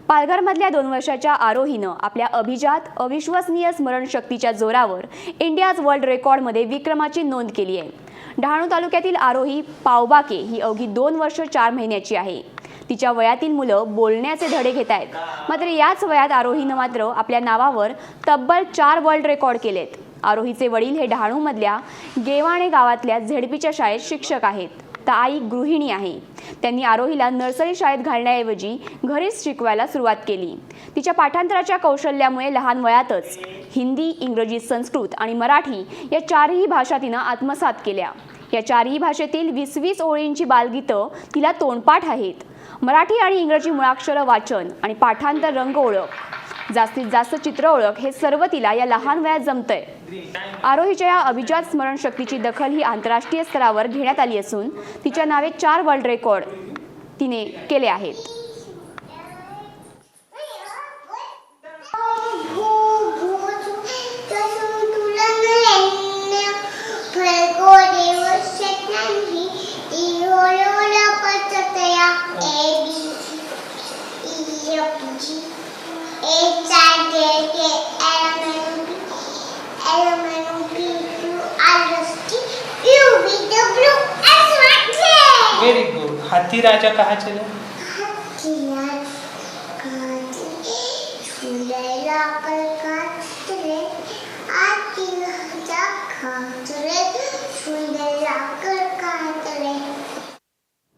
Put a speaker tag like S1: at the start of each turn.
S1: पालघरमधल्या 2 वर्षाच्या आरोहीनं आपल्या अभिजात अविश्वसनीय स्मरणशक्तीच्या जोरावर इंडियाज वर्ल्ड रेकॉर्डमध्ये विक्रमाची नोंद केली आहे। डहाणू तालुक्यातील आरोही पावबाके ही अवघी 2 वर्ष 4 महिन्याची आहे। तिच्या वयातील मुलं बोलण्याचे धडे घेत आहेत, मात्र याच वयात आरोहीनं मात्र आपल्या नावावर तब्बल 4 वर्ल्ड रेकॉर्ड केलेत। आरोहीचे वडील हे डहाणूमधल्या गेवाणे गावातल्या झेडपीच्या शाळेत शिक्षक आहेत, तर आई गृहिणी आहे। त्यांनी आरोहीला नर्सरी शाळेत घालण्याऐवजी घरीच शिकवायला सुरुवात केली। तिच्या पाठांतराच्या कौशल्यामुळे लहान वयातच हिंदी, इंग्रजी, संस्कृत आणि मराठी या 4ही भाषा तिनं आत्मसात केल्या। या 4ही भाषेतील 20-20 ओळींची बालगीतं तिला तोंडपाठ आहेत। मराठी आणि इंग्रजी मुळाक्षर वाचन आणि पाठांतर, रंग ओळख, जास्तीत जास्त चित्र ओळख हे सर्व तिला या लहान वयात जमतंय। आरोहीच्या या अभिजात स्मरणशक्तीची दखल ही आंतरराष्ट्रीय स्तरावर घेण्यात आली असून तिच्या नावे 4 वर्ल्ड रेकॉर्ड तिने केले आहेत।
S2: Very good. हाथी राजा कहाँ चले?
S3: हाथी राजा